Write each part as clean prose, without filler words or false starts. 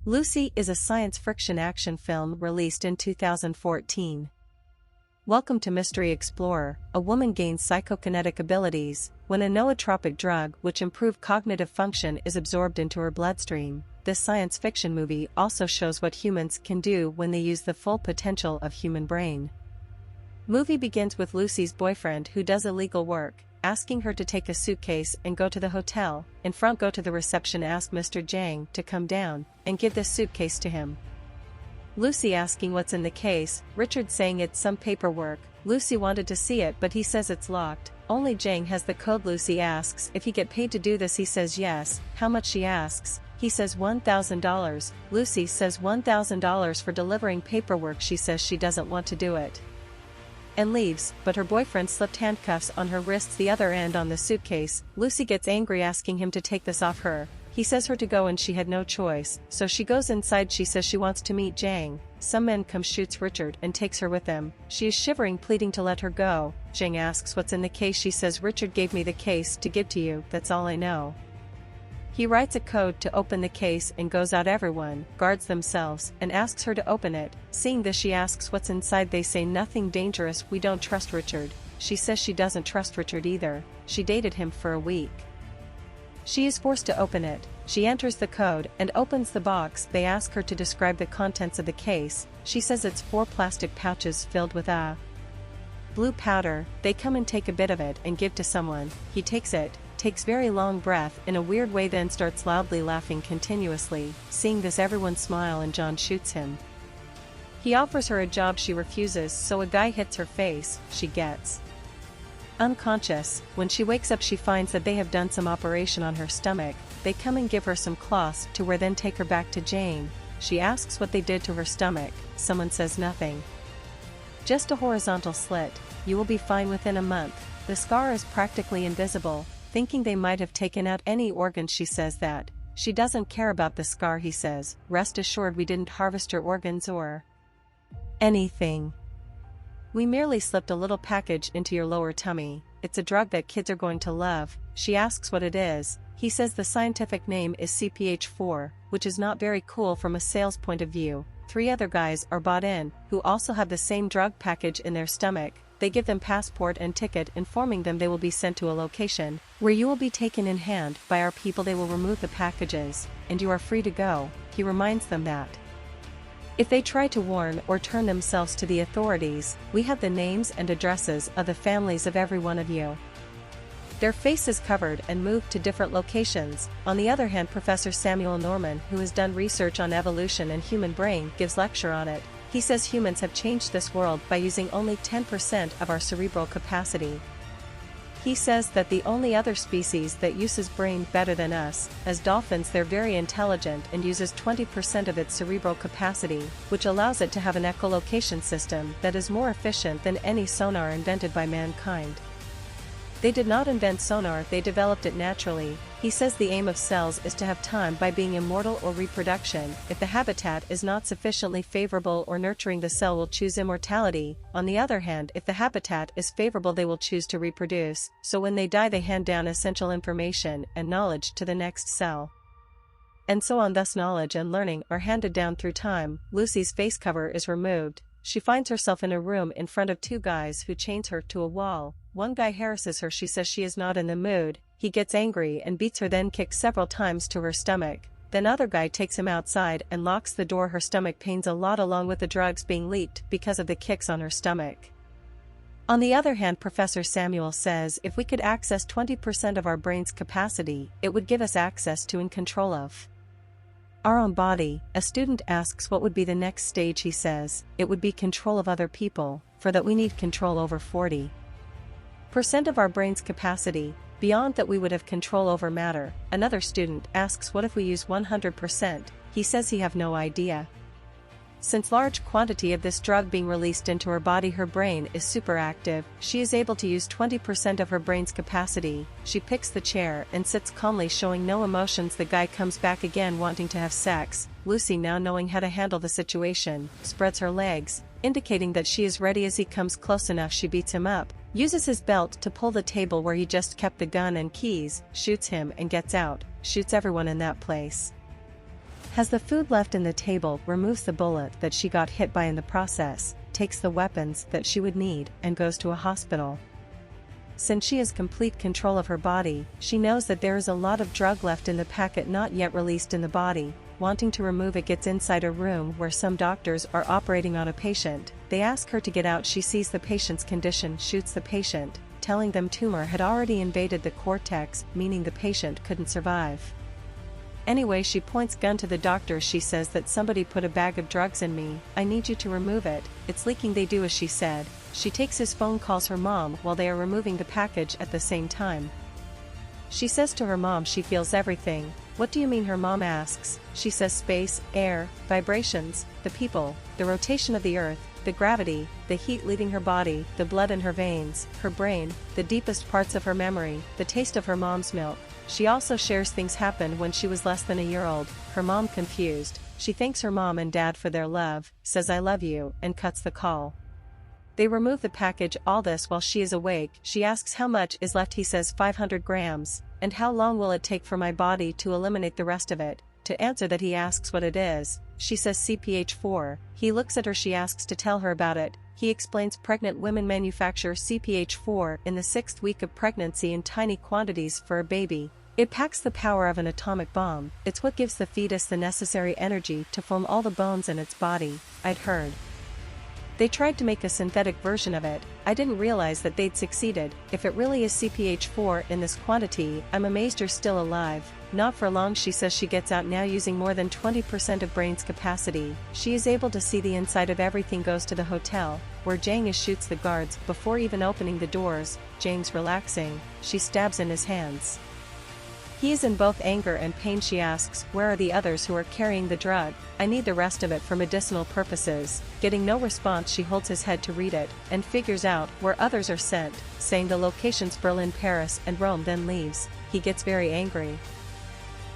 Lucy is a science fiction action film released in 2014. Welcome to Mystery Explorer. A woman gains psychokinetic abilities when a nootropic drug which improves cognitive function is absorbed into her bloodstream. This science fiction movie also shows what humans can do when they use the full potential of human brain. Movie begins with Lucy's boyfriend who does illegal work, asking her to take a suitcase and go to the hotel. In front, go to the reception, ask Mr. Jang to come down and give this suitcase to him. Lucy asking what's in the case, Richard saying it's some paperwork. Lucy wanted to see it but he says it's locked. Only Jang has the code. Lucy asks if he get paid to do this, he says yes. How much, she asks. He says $1,000. Lucy says $1,000 for delivering paperwork. She says she doesn't want to do it and leaves, but her boyfriend slipped handcuffs on her wrists, the other end on the suitcase. Lucy gets angry asking him to take this off her. He says her to go and she had no choice, so she goes inside. She says she wants to meet Jang. Some man comes, shoots Richard and takes her with them. She is shivering, pleading to let her go. Jang asks what's in the case. She says Richard gave me the case to give to you, that's all I know. He writes a code to open the case and goes out. Everyone guards themselves and asks her to open it. Seeing this, she asks what's inside. They say nothing dangerous. We don't trust Richard. She says she doesn't trust Richard either. She dated him for a week. She is forced to open it. She enters the code and opens the box. They ask her to describe the contents of the case. She says it's 4 plastic pouches filled with blue powder. They come and take a bit of it and give to someone. He takes it, takes very long breath in a weird way, then starts loudly laughing continuously. Seeing this, everyone smile and John shoots him. He offers her a job. She refuses, so a guy hits her face. She gets unconscious. When she wakes up, she finds that they have done some operation on her stomach. They come and give her some cloths to wear, then take her back to Jane. She asks what they did to her stomach. Someone says nothing, just a horizontal slit. You will be fine within a month. The scar is practically invisible. Thinking they might have taken out any organs, she says that she doesn't care about the scar. He says, rest assured we didn't harvest your organs or anything. We merely slipped a little package into your lower tummy. It's a drug that kids are going to love. She asks what it is. He says the scientific name is CPH4, which is not very cool from a sales point of view. 3 other guys are bought in, who also have the same drug package in their stomach. They give them passport and ticket, informing them they will be sent to a location where you will be taken in hand by our people. They will remove the packages, and you are free to go. He reminds them that if they try to warn or turn themselves to the authorities, we have the names and addresses of the families of every one of you. Their faces covered and moved to different locations. On the other hand, Professor Samuel Norman, who has done research on evolution and human brain, gives lecture on it. He says humans have changed this world by using only 10% of our cerebral capacity. He says that the only other species that uses brain better than us, as dolphins, they're very intelligent and uses 20% of its cerebral capacity, which allows it to have an echolocation system that is more efficient than any sonar invented by mankind. They did not invent sonar, they developed it naturally. He says the aim of cells is to have time by being immortal or reproduction. If the habitat is not sufficiently favorable or nurturing, the cell will choose immortality. On the other hand, if the habitat is favorable, they will choose to reproduce. So when they die, they hand down essential information and knowledge to the next cell. And so on, thus knowledge and learning are handed down through time. Lucy's face cover is removed. She finds herself in a room in front of 2 guys who chains her to a wall. One guy harasses her. She says she is not in the mood. He gets angry and beats her, then kicks several times to her stomach. Then other guy takes him outside and locks the door. Her stomach pains a lot, along with the drugs being leaked because of the kicks on her stomach. On the other hand, Professor Samuel says if we could access 20% of our brain's capacity, it would give us access to and control of our own body. A student asks what would be the next stage. He says it would be control of other people. For that we need control over 40% of our brain's capacity. Beyond that, we would have control over matter. Another student asks what if we use 100%? He says he have no idea. Since large quantity of this drug being released into her body, her brain is super active. She is able to use 20% of her brain's capacity. She picks the chair and sits calmly, showing no emotions. The guy comes back again wanting to have sex. Lucy, now knowing how to handle the situation, spreads her legs, indicating that she is ready. As he comes close enough, she beats him up, uses his belt to pull the table where he just kept the gun and keys, shoots him and gets out, shoots everyone in that place. Has the food left in the table, removes the bullet that she got hit by in the process, takes the weapons that she would need, and goes to a hospital. Since she has complete control of her body, she knows that there is a lot of drug left in the packet not yet released in the body. Wanting to remove it, gets inside a room where some doctors are operating on a patient. They ask her to get out. She sees the patient's condition, shoots the patient, telling them tumor had already invaded the cortex, meaning the patient couldn't survive. Anyway, she points gun to the doctor. She says that somebody put a bag of drugs in me, I need you to remove it, it's leaking. They do as she said. She takes his phone, calls her mom while they are removing the package at the same time. She says to her mom she feels everything. What do you mean? Her mom asks. She says space, air, vibrations, the people, the rotation of the earth, the gravity, the heat leaving her body, the blood in her veins, her brain, the deepest parts of her memory, the taste of her mom's milk. She also shares things happened when she was less than a year old. Her mom confused. She thanks her mom and dad for their love, says I love you, and cuts the call. They remove the package, all this while she is awake. She asks how much is left. He says 500 grams, and how long will it take for my body to eliminate the rest of it? To answer that, he asks what it is. She says CPH4. He looks at her. She asks to tell her about it. He explains pregnant women manufacture CPH4 in the 6th week of pregnancy in tiny quantities for a baby. It packs the power of an atomic bomb. It's what gives the fetus the necessary energy to form all the bones in its body. I'd heard they tried to make a synthetic version of it. I didn't realize that they'd succeeded. If it really is CPH4 in this quantity, I'm amazed you're still alive. Not for long. She says she gets out now using more than 20% of brain's capacity. She is able to see the inside of everything. Goes to the hotel, where Jang is, shoots the guards before even opening the doors. Jang's relaxing. She stabs in his hands. He is in both anger and pain. She asks, where are the others who are carrying the drug? I need the rest of it for medicinal purposes. Getting no response, she holds his head to read it, and figures out where others are sent, saying the locations Berlin, Paris, and Rome. Then leaves. He gets very angry.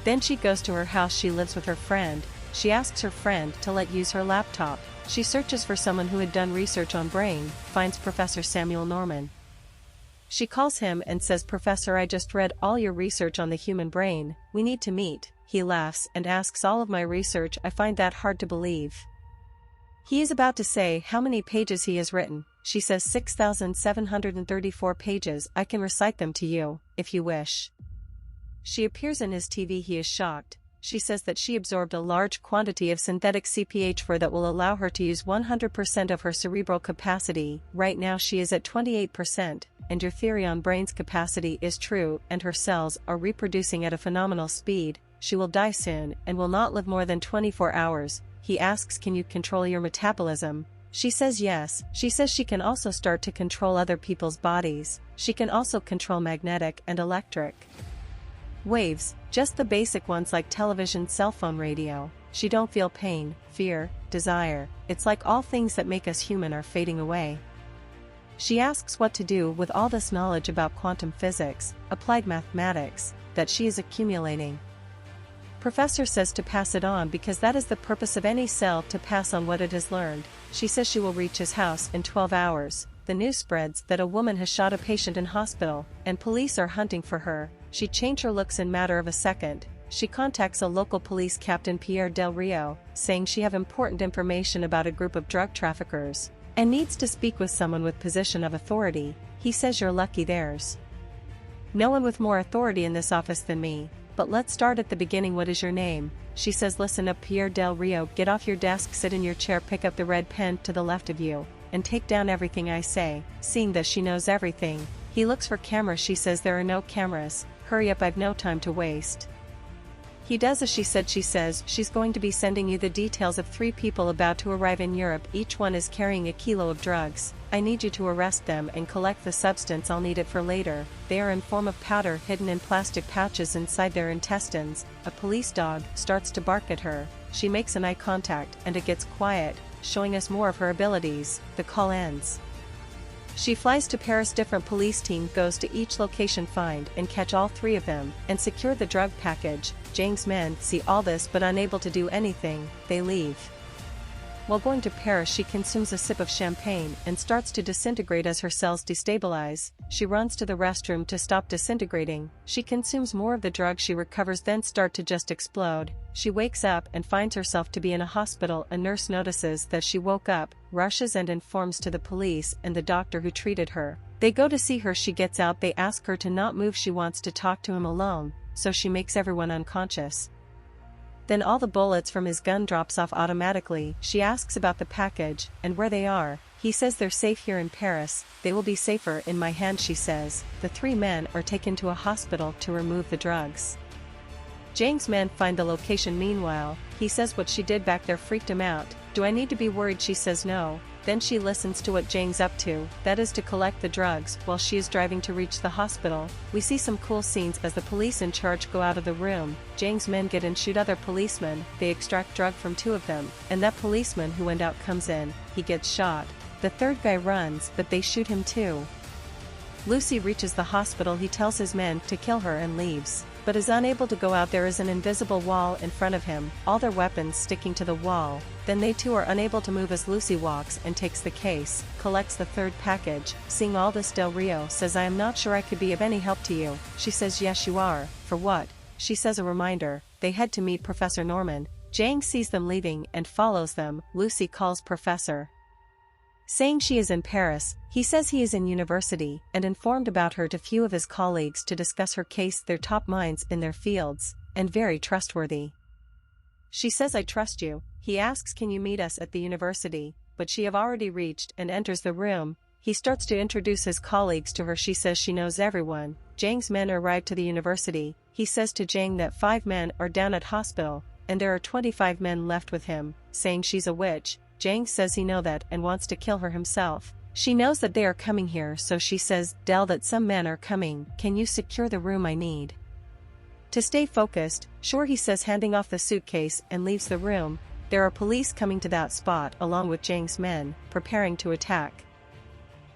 Then she goes to her house. She lives with her friend. She asks her friend to let use her laptop. She searches for someone who had done research on brain, finds Professor Samuel Norman. She calls him and says, Professor, I just read all your research on the human brain, we need to meet. He laughs and asks, all of my research? I find that hard to believe. He is about to say how many pages he has written. She says 6,734 pages. I can recite them to you, if you wish. She appears in his TV. He is shocked. She says that she absorbed a large quantity of synthetic CPH4 that will allow her to use 100% of her cerebral capacity. Right now she is at 28%, and your theory on brain's capacity is true, and her cells are reproducing at a phenomenal speed. She will die soon, and will not live more than 24 hours. He asks, can you control your metabolism? She says yes. She says she can also start to control other people's bodies. She can also control magnetic and electric waves, just the basic ones like television, cell phone, radio. She don't feel pain, fear, desire. It's like all things that make us human are fading away. She asks what to do with all this knowledge about quantum physics, applied mathematics, that she is accumulating. Professor says to pass it on because that is the purpose of any cell, to pass on what it has learned. She says she will reach his house in 12 hours. The news spreads that a woman has shot a patient in hospital, and police are hunting for her. She changed her looks in matter of a second. She contacts a local police captain, Pierre Del Rio, saying she have important information about a group of drug traffickers, and needs to speak with someone with position of authority. He says, you're lucky, there's no one with more authority in this office than me. But let's start at the beginning. What is your name? She says, listen up, Pierre Del Rio, get off your desk, sit in your chair, pick up the red pen to the left of you, and take down everything I say. Seeing that she knows everything, he looks for cameras. She says, there are no cameras. Hurry up, I've no time to waste. He does as she said. She says she's going to be sending you the details of 3 people about to arrive in Europe. Each one is carrying a kilo of drugs. I need you to arrest them and collect the substance. I'll need it for later. They are in form of powder hidden in plastic pouches inside their intestines. A police dog starts to bark at her. She makes an eye contact and it gets quiet, showing us more of her abilities. The call ends. She flies to Paris. Different police team goes to each location, find and catch all 3 of them, and secure the drug package. Jang's men see all this but unable to do anything. They leave. While going to Paris, she consumes a sip of champagne and starts to disintegrate as her cells destabilize. She runs to the restroom to stop disintegrating. She consumes more of the drug. She recovers, then start to just explode. She wakes up and finds herself to be in a hospital. A nurse notices that she woke up, rushes and informs to the police and the doctor who treated her. They go to see her. She gets out. They ask her to not move. She wants to talk to him alone, so she makes everyone unconscious. Then all the bullets from his gun drops off automatically. She asks about the package and where they are. He says they're safe here in Paris. They will be safer in my hand, she says. The three men are taken to a hospital to remove the drugs. Jang's men find the location. Meanwhile, he says what she did back there freaked him out. Do I need to be worried? She says no. Then she listens to what Jang's up to, that is to collect the drugs. While she is driving to reach the hospital, we see some cool scenes as the police in charge go out of the room. Jang's men get in, shoot other policemen. They extract drug from two of them, and that policeman who went out comes in. He gets shot. The third guy runs, but they shoot him too. Lucy reaches the hospital. He tells his men to kill her and leaves, but is unable to go out. There is an invisible wall in front of him, all their weapons sticking to the wall. Then they too are unable to move as Lucy walks and takes the case, collects the third package. Seeing all this, Del Rio says, I am not sure I could be of any help to you. She says yes you are. For what? She says a reminder. They head to meet Professor Norman. Jang sees them leaving and follows them. Lucy calls Professor, saying she is in Paris. He says he is in university and informed about her to few of his colleagues to discuss her case. They're top minds in their fields and very trustworthy. She says I trust you. He asks can you meet us at the university, but she have already reached and enters the room. He starts to introduce his colleagues to her. She says she knows everyone. Jang's men arrive to the university. He says to Jang that 5 men are down at hospital and there are 25 men left with him, saying she's a witch. Jang says he knows that and wants to kill her himself. She knows that they are coming here, so she says, Del, that some men are coming. Can you secure the room? I need to stay focused. Sure, he says, handing off the suitcase and leaves the room. There are police coming to that spot along with Jang's men, preparing to attack.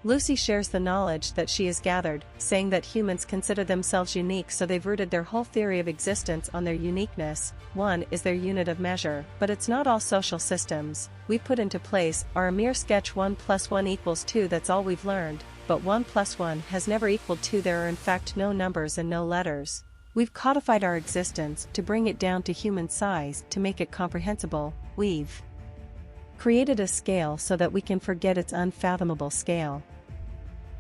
Lucy shares the knowledge that she has gathered, saying that humans consider themselves unique, so they've rooted their whole theory of existence on their uniqueness. One is their unit of measure, but it's not all social systems we put into place are a mere sketch. 1 + 1 = 2, that's all we've learned, but 1 + 1 has never equaled 2. There are in fact no numbers and no letters. We've codified our existence to bring it down to human size to make it comprehensible. We've created a scale so that we can forget its unfathomable scale.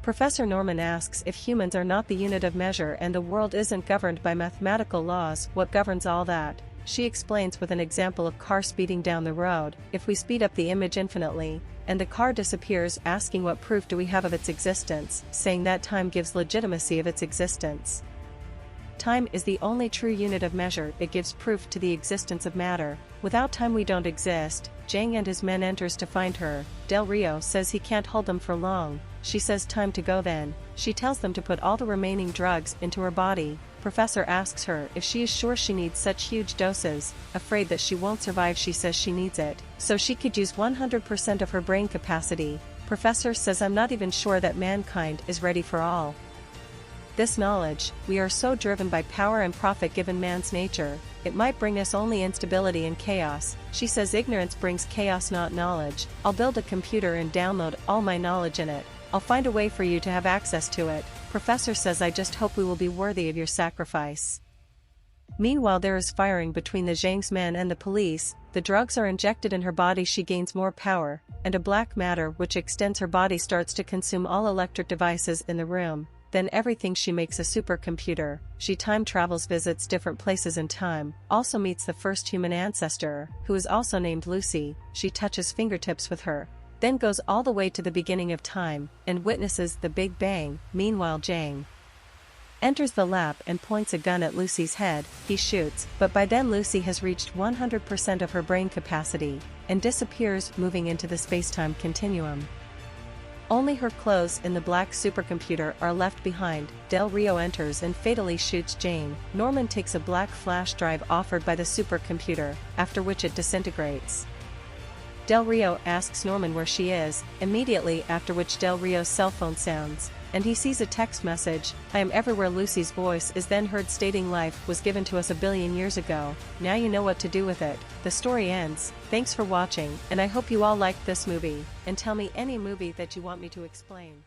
Professor Norman asks if humans are not the unit of measure and the world isn't governed by mathematical laws, what governs all that? She explains with an example of car speeding down the road. If we speed up the image infinitely, and the car disappears, asking what proof do we have of its existence, saying that time gives legitimacy of its existence. Time is the only true unit of measure. It gives proof to the existence of matter. Without time we don't exist. Jang and his men enters to find her. Del Rio says he can't hold them for long. She says time to go then. She tells them to put all the remaining drugs into her body. Professor asks her if she is sure she needs such huge doses. Afraid that she won't survive, she says she needs it, so she could use 100% of her brain capacity. Professor says I'm not even sure that mankind is ready for all this knowledge. We are so driven by power and profit given man's nature, it might bring us only instability and chaos. She says ignorance brings chaos, not knowledge. I'll build a computer and download all my knowledge in it. I'll find a way for you to have access to it. Professor says I just hope we will be worthy of your sacrifice. Meanwhile there is firing between the Jang's men and the police. The drugs are injected in her body. She gains more power, and a black matter which extends her body starts to consume all electric devices in the room. Then everything she makes a supercomputer. She time travels, visits different places in time, also meets the first human ancestor, who is also named Lucy. She touches fingertips with her, then goes all the way to the beginning of time, and witnesses the Big Bang. Meanwhile Jang enters the lab and points a gun at Lucy's head. He shoots, but by then Lucy has reached 100% of her brain capacity, and disappears, moving into the space-time continuum. Only her clothes in the black supercomputer are left behind. Del Rio enters and fatally shoots Jang. Norman takes a black flash drive offered by the supercomputer, after which it disintegrates. Del Rio asks Norman where she is, immediately after which Del Rio's cell phone sounds. and he sees a text message, "I am everywhere." Lucy's voice is then heard stating, "Life was given to us a billion years ago, now you know what to do with it." The story ends. Thanks for watching, and I hope you all liked this movie, and tell me any movie that you want me to explain.